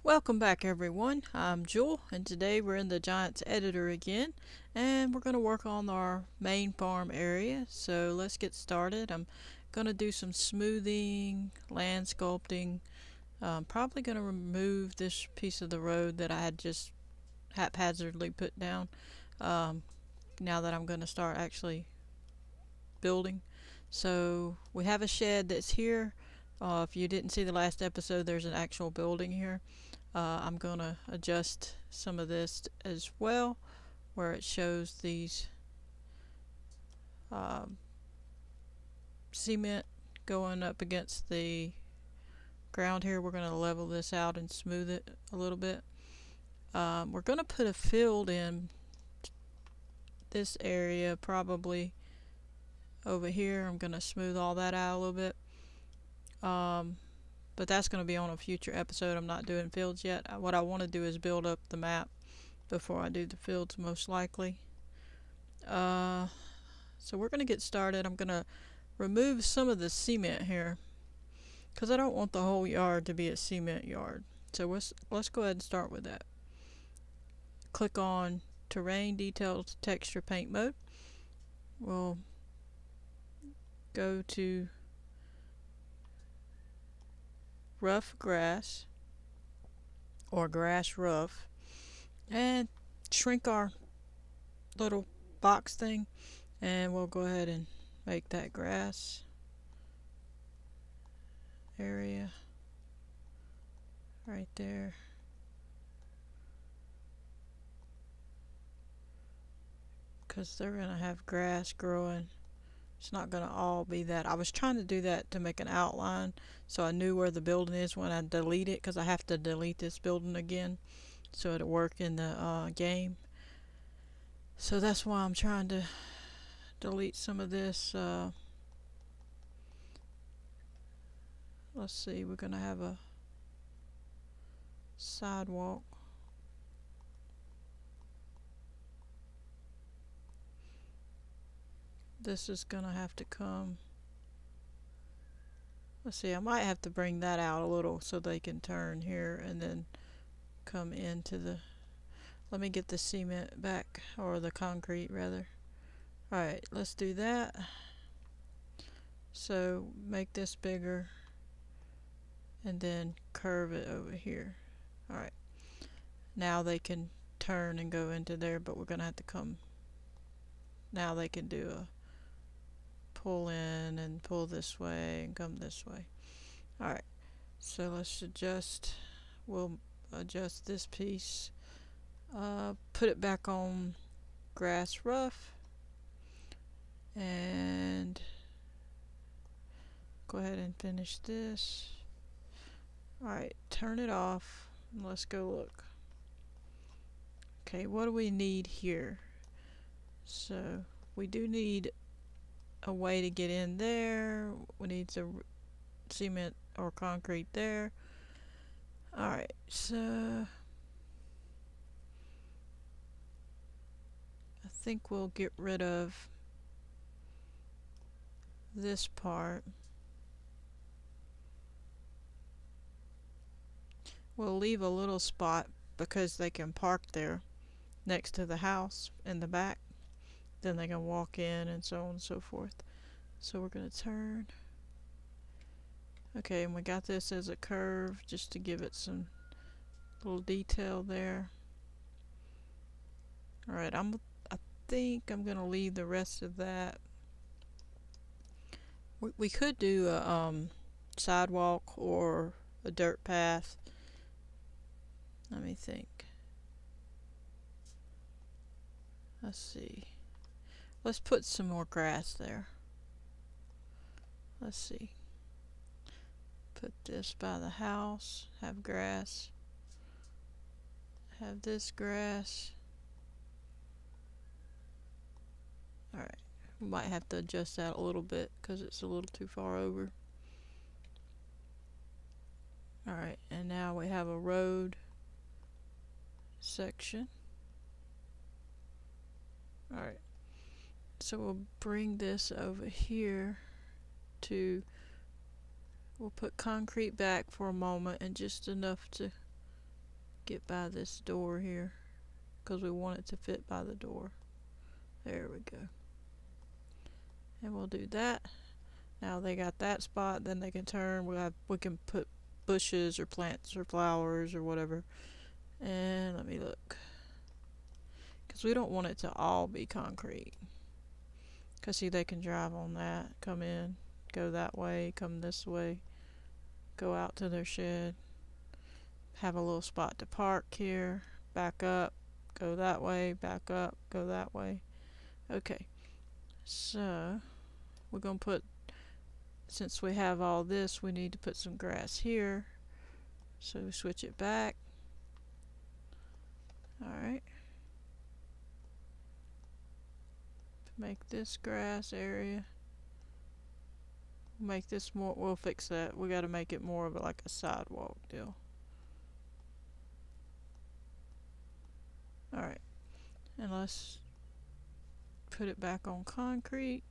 Welcome back everyone. I'm Jewel and today we're in the Giants editor again and we're going to work on our main farm area. So let's get started. I'm going to do some smoothing, land sculpting. I'm probably going to remove this piece of the road that I had just haphazardly put down um, now that I'm going to start actually building. So we have a shed that's here. If you didn't see the last episode, there's an actual building here. I'm going to adjust some of this as well where it shows these um, cement going up against the ground here. We're going to level this out and smooth it a little bit. We're going to put a field in this area probably over here. I'm going to smooth all that out a little bit. But that's going to be on a future episode. I'm not doing fields yet. What I want to do is build up the map before I do the fields most likely. So we're going to get started. I'm going to remove some of the cement here because I don't want the whole yard to be a cement yard. So let's go ahead and start with that. Click on Terrain, Details, Texture, Paint Mode. We'll go to Rough Grass or Grass Rough and shrink our little box thing, and we'll go ahead and make that grass area right there. Because they're going to have grass growing. It's not going to all be that. I was trying to do that to make an outline so I knew where the building is when I delete it, because I have to delete this building again so it'll work in the game. So that's why I'm trying to delete some of this. Let's see, we're going to have a sidewalk. This is going to have to come. Let's see, I might have to bring that out a little so they can turn here and then come into the... Let me get the cement back, or the concrete rather. Alright, let's do that. So make this bigger and then curve it over here. Alright, now they can turn and go into there, but we're going to have to come... Now they can do a pull in and pull this way and come this way. Alright, so let's adjust. We'll adjust this piece. Put it back on grass rough and go ahead and finish this. Alright, turn it off and let's go look. Okay, what do we need here? So we do need a way to get in there. We need some cement or concrete there. Alright, so I think we'll get rid of this part. We'll leave a little spot because they can park there next to the house in the back. Then they can walk in and so on and so forth. So we're going to turn. Okay, and we got this as a curve just to give it some little detail there. Alright, I think I'm going to leave the rest of that. We could do a sidewalk or a dirt path. Let me think. Let's see. Let's put some more grass there. Let's see. Put this by the house. Have grass. Have this grass. Alright. We might have to adjust that a little bit because it's a little too far over. Alright, and now we have a road section. Alright. So we'll bring this over here to... We'll put concrete back for a moment and just enough to get by this door here because we want it to fit by the door. There we go. And we'll do that. Now they got that spot, then they can turn. We can put bushes or plants or flowers or whatever. And let me look, because we don't want it to all be concrete. Because see, they can drive on that, come in, go that way, come this way, go out to their shed, have a little spot to park here, back up, go that way, back up, go that way. Okay, so we're going to put, since we have all this, we need to put some grass here. So we switch it back. Alright. Make this grass area. Make this more, we'll fix that. We got to make it more of like a sidewalk deal. Alright. And let's put it back on concrete.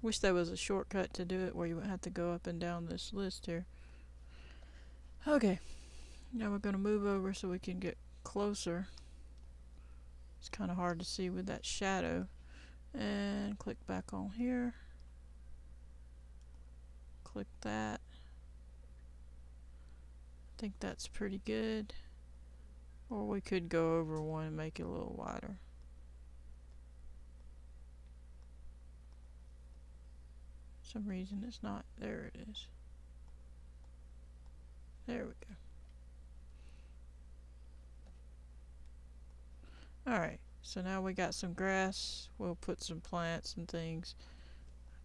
Wish there was a shortcut to do it where you wouldn't have to go up and down this list here. Okay. Now we're going to move over so we can get closer. It's kind of hard to see with that shadow. And click back on here. Click that. I think that's pretty good. Or we could go over one and make it a little wider. For some reason it's not. There it is. There we go. Alright, so now we got some grass. We'll put some plants and things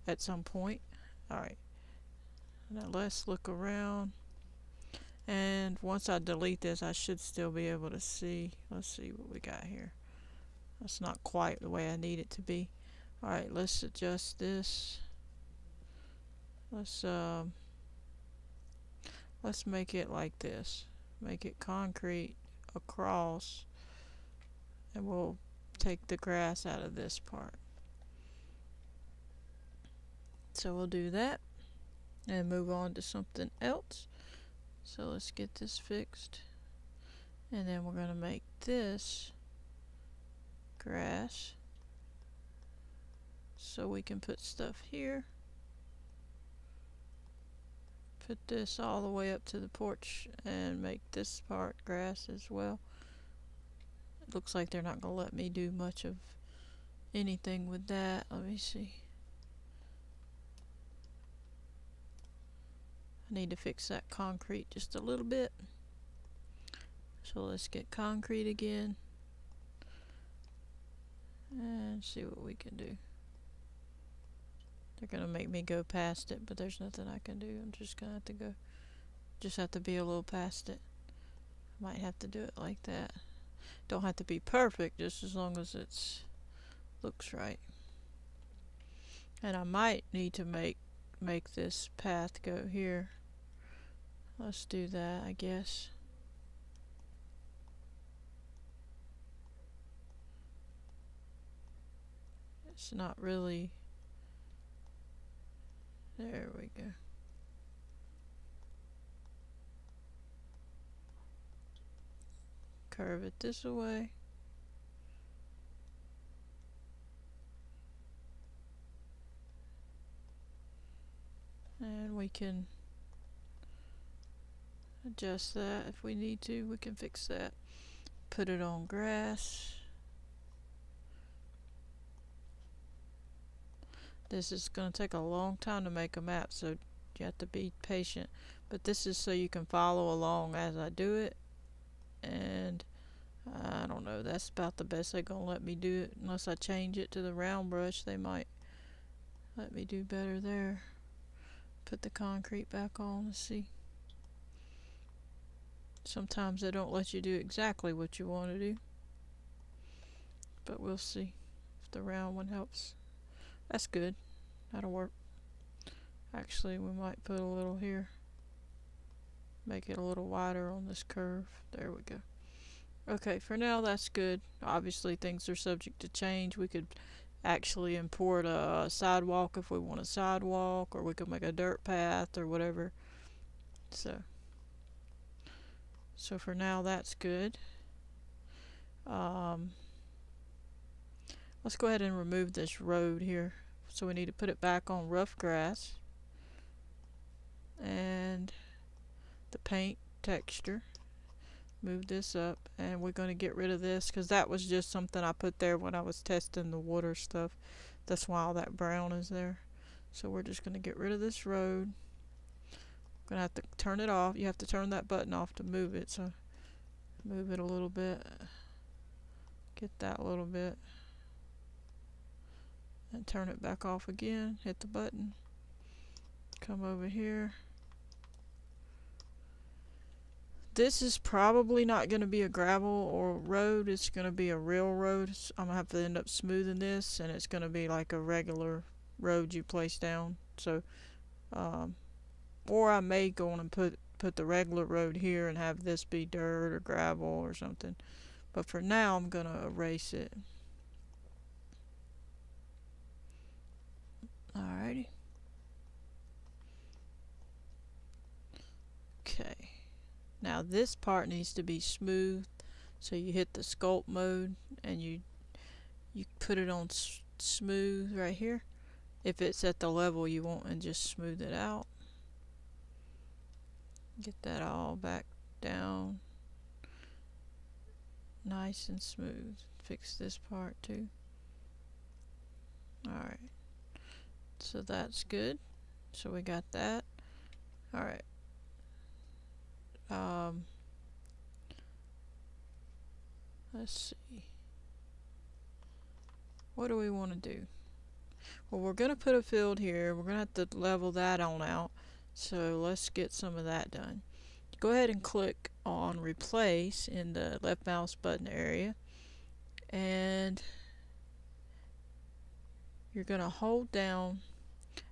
at some point. Alright, now let's look around. And once I delete this, I should still be able to see. Let's see what we got here. That's not quite the way I need it to be. Alright, let's adjust this. Let's make it like this. Make it concrete across, and we'll take the grass out of this part. So we'll do that and move on to something else. So let's get this fixed, and then we're going to make this grass so we can put stuff here. Put this all the way up to the porch and make this part grass as well. It looks like they're not going to let me do much of anything with that. Let me see. I need to fix that concrete just a little bit. So let's get concrete again and see what we can do. They're gonna make me go past it, but there's nothing I can do. I'm just gonna have to go. Just have to be a little past it. Might have to do it like that. Don't have to be perfect, just as long as it's looks right. And I might need to make this path go here. Let's do that, I guess. It's not really. There we go. Curve it this way. And we can adjust that if we need to. We can fix that. Put it on grass. This is going to take a long time to make a map, so you have to be patient. But this is so you can follow along as I do it. And I don't know, that's about the best they're going to let me do it. Unless I change it to the round brush, they might let me do better there. Put the concrete back on and see. Sometimes they don't let you do exactly what you want to do. But we'll see if the round one helps. That's good. That'll work. Actually, we might put a little here. Make it a little wider on this curve. There we go. Okay, for now that's good. Obviously things are subject to change. We could actually import a sidewalk if we want a sidewalk, or we could make a dirt path or whatever. So So for now that's good. Let's go ahead and remove this road here. So we need to put it back on rough grass. And the paint texture. Move this up, and we're going to get rid of this because that was just something I put there when I was testing the water stuff. That's why all that brown is there. So we're just going to get rid of this road. Going to have to turn it off. You have to turn that button off to move it. So move it a little bit. Get that a little bit. And turn it back off again. Hit the button. Come over here. This is probably not going to be a gravel or road. It's going to be a real road. I'm going to have to end up smoothing this, and it's going to be like a regular road you place down. So, or I may go on and put the regular road here and have this be dirt or gravel or something. But for now, I'm going to erase it. Alrighty. Okay. Now this part needs to be smooth, so you hit the sculpt mode and you put it on smooth right here if it's at the level you want, and just smooth it out. Get that all back down nice and smooth. Fix this part too. Alright, so that's good. So we got that. Alright. Let's see. What do we want to do? Well, we're going to put a field here. We're going to have to level that on out. So let's get some of that done. Go ahead and click on replace in the left mouse button area. And you're going to hold down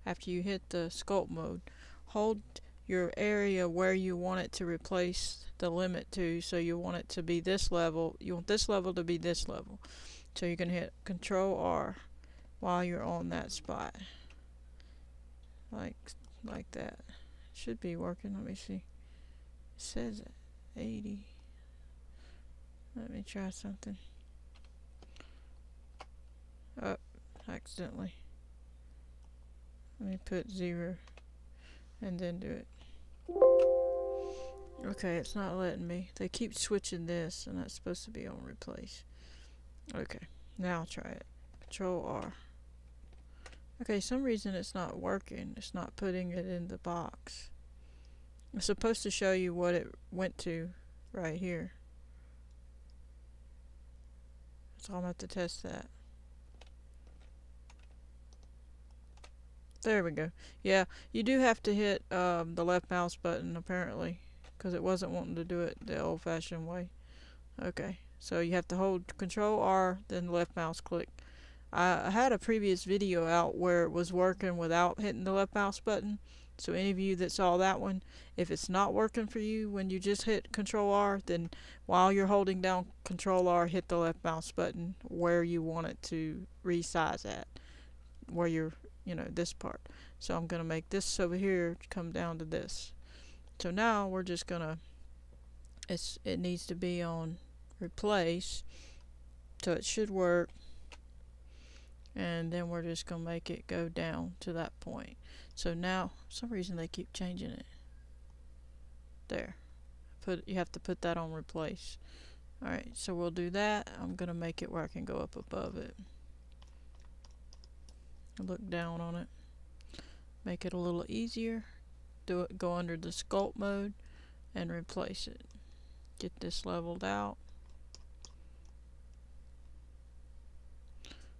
after you hit the sculpt mode. Hold your area where you want it to replace the limit to. So you want it to be this level. You want this level to be this level. So you're going to hit Control R while you're on that spot. Like that. Should be working. Let me see. It says 80. Let me try something. Oh, accidentally. Let me put 0 and then do it. Okay, it's not letting me. They keep switching this, and that's supposed to be on replace. Okay, now I'll try it. Control R. Okay, some reason it's not working. It's not putting it in the box. It's supposed to show you what it went to right here. So I'm going to have to test that. There we go. Yeah, you do have to hit the left mouse button apparently, because it wasn't wanting to do it the old-fashioned way. Okay, so you have to hold Control R, then left mouse click. I had a previous video out where it was working without hitting the left mouse button. So any of you that saw that one, if it's not working for you when you just hit Control R, then while you're holding down Control R, hit the left mouse button where you want it to resize at, where you're, this part. So I'm going to make this over here come down to this. So now we're just going to, it needs to be on replace, so it should work. And then we're just going to make it go down to that point. So now, for some reason they keep changing it. There. You have to put that on replace. Alright, so we'll do that. I'm going to make it where I can go up above it. Look down on it. Make it a little easier. Go under the sculpt mode and replace it. Get this leveled out.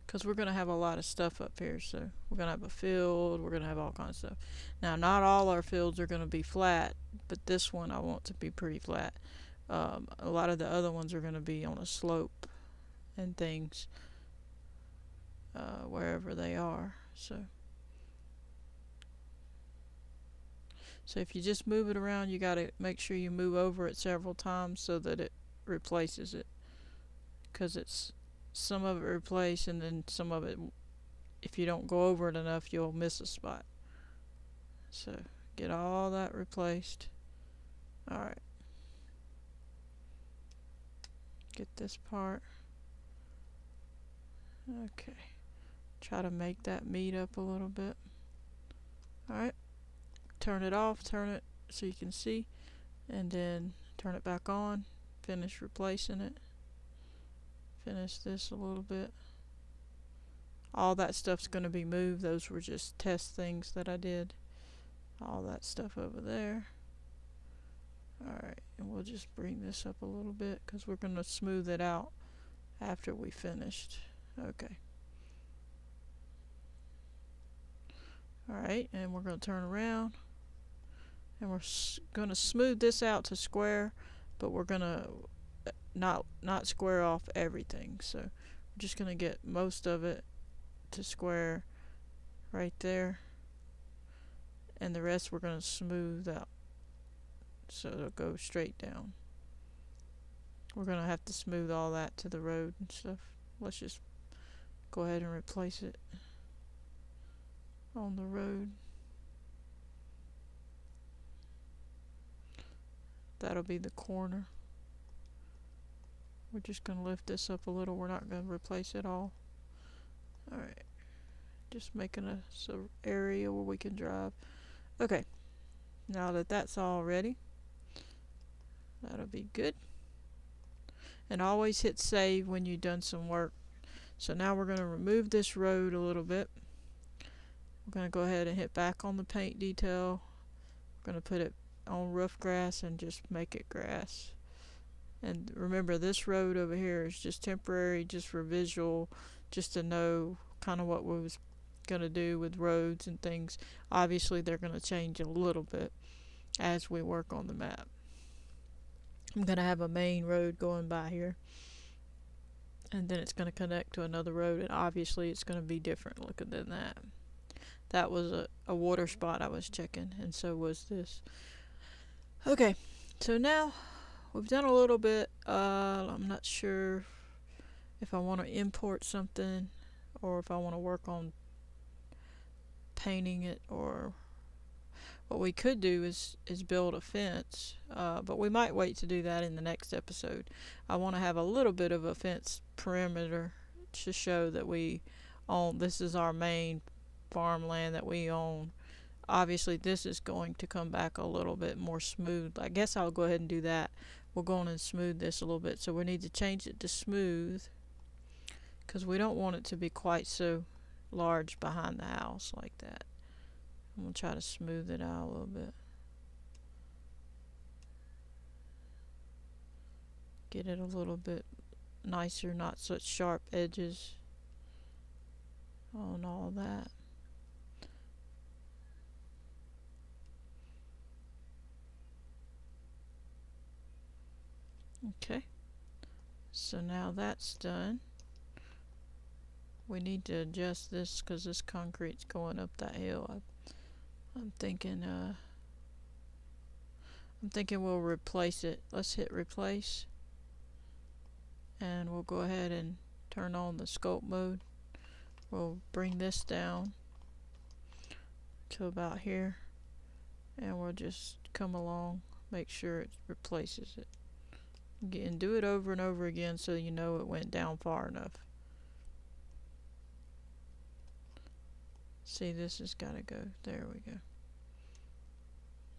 Because we're going to have a lot of stuff up here. So we're going to have a field, we're going to have all kinds of stuff. Now, not all our fields are going to be flat, but this one I want to be pretty flat. A lot of the other ones are going to be on a slope and things, wherever they are. So if you just move it around, you got to make sure you move over it several times so that it replaces it. Because it's some of it replace, and then some of it, if you don't go over it enough, you'll miss a spot. So get all that replaced. Alright, this part. Okay. Try to make that meet up a little bit. Alright. Turn it off, turn it so you can see, and then turn it back on. Finish replacing it. Finish this a little bit. All that stuff's going to be moved. Those were just test things that I did. All that stuff over there. Alright, and we'll just bring this up a little bit because we're going to smooth it out after we finished. Okay. Alright, and we're going to turn around. And we're going to smooth this out to square, but we're going to not square off everything. So we're just going to get most of it to square right there. And the rest we're going to smooth out so it'll go straight down. We're going to have to smooth all that to the road and stuff. Let's just go ahead and replace it on the road. That'll be the corner. We're just going to lift this up a little. We're not going to replace it all. Alright. Just making a area where we can drive. Okay. Now that that's all ready, that'll be good. And always hit save when you've done some work. So now we're going to remove this road a little bit. We're going to go ahead and hit back on the paint detail. We're going to put it on rough grass and just make it grass. And remember, this road over here is just temporary, just for visual, just to know kind of what we was going to do with roads and things. Obviously they're going to change a little bit as we work on the map. I'm going to have a main road going by here, and then it's going to connect to another road, and obviously it's going to be different looking than that. That was a water spot I was checking, and so was this. Okay, so now we've done a little bit. I'm not sure if I want to import something or if I want to work on painting it, or what we could do is build a fence, but we might wait to do that in the next episode. I want to have a little bit of a fence perimeter to show that we own, this is our main farmland that we own. Obviously this is going to come back a little bit more smooth. I guess I'll go ahead and do that. We'll go on and smooth this a little bit. So we need to change it to smooth because we don't want it to be quite so large behind the house like that. I'm going to try to smooth it out a little bit. Get it a little bit nicer, not such sharp edges on all that. Okay, so now that's done. We need to adjust this because this concrete's going up that hill. I'm thinking we'll replace it. Let's hit replace, and we'll go ahead and turn on the sculpt mode. We'll bring this down to about here, and we'll just come along, make sure it replaces it. And do it over and over again so you know it went down far enough. See, this has got to go. There we go.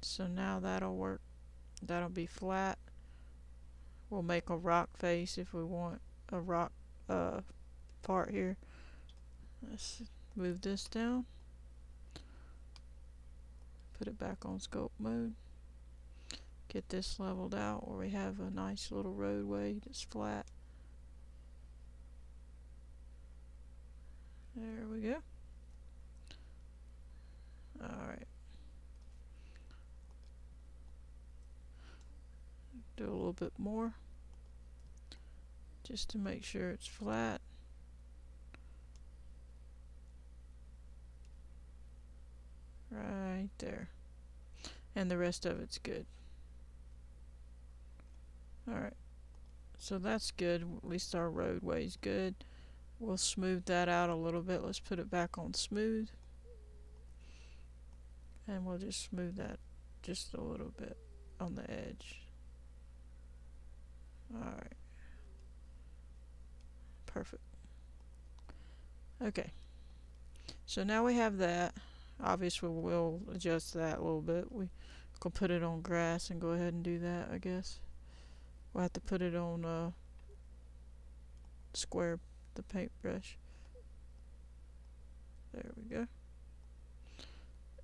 So now that'll work. That'll be flat. We'll make a rock face if we want a rock part here. Let's move this down. Put it back on sculpt mode. Get this leveled out where we have a nice little roadway that's flat. There we go. Alright. Do a little bit more just to make sure it's flat. Right there. And the rest of it's good. Alright, so that's good. At least our roadway's good. We'll smooth that out a little bit. Let's put it back on smooth. And we'll just smooth that just a little bit on the edge. Alright. Okay, so now we have that. Obviously we'll adjust that a little bit. We can put it on grass and go ahead and do that, I guess. We'll have to put it on square, the paintbrush. There we go.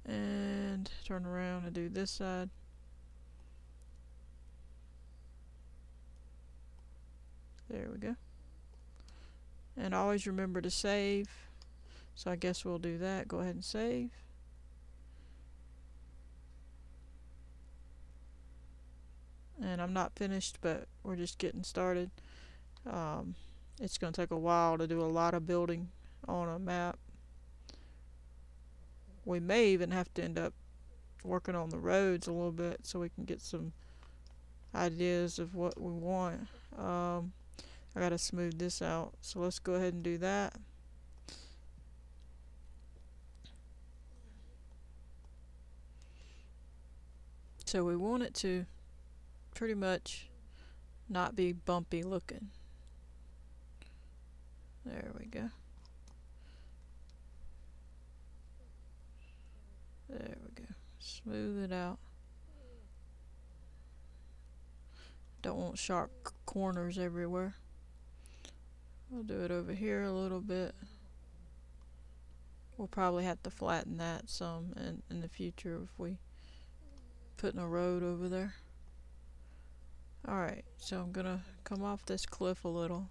And turn around and do this side. There we go. And always remember to save. So I guess we'll do that. Go ahead and save. And I'm not finished, but we're just getting started. It's going to take a while to do a lot of building on a map. We may even have to end up working on the roads a little bit so we can get some ideas of what we want. I gotta smooth this out, so let's go ahead and do that. So we want it to pretty much not be bumpy looking. There we go. There we go. Smooth it out. Don't want sharp corners everywhere. We'll do it over here a little bit. We'll probably have to flatten that some in the future if we put in a road over there. Alright, so I'm gonna come off this cliff a little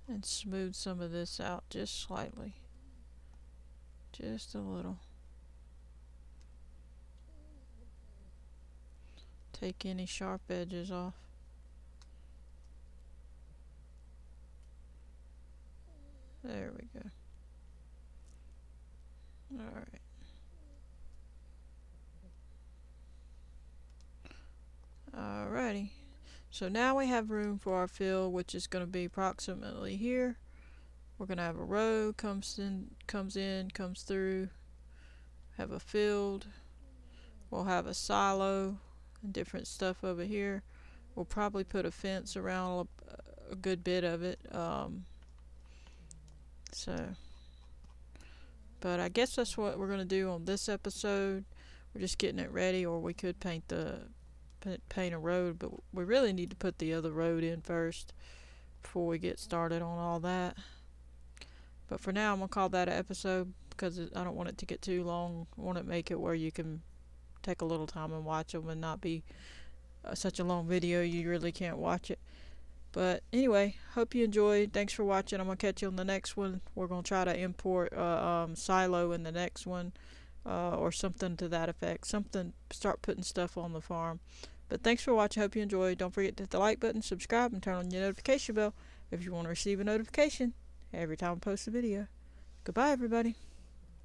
and smooth some of this out just slightly. Just a little. Take any sharp edges off. There we go. Alright. Alrighty. So now we have room for our fill, which is going to be approximately here. We're going to have a road comes through, have a field. We'll have a silo and different stuff over here. We'll probably put a fence around a good bit of it. But I guess that's what we're going to do on this episode. We're just getting it ready, or we could paint a road, but we really need to put the other road in first before we get started on all that. But for now, I'm going to call that an episode because I don't want it to get too long. I want to make it where you can take a little time and watch them and not be such a long video you really can't watch it. But anyway, hope you enjoyed. Thanks for watching. I'm going to catch you on the next one. We're going to try to import silo in the next one, or something to that effect. Start putting stuff on the farm. But thanks for watching. Hope you enjoyed. Don't forget to hit the like button, subscribe, and turn on your notification bell if you want to receive a notification every time I post a video. Goodbye, everybody.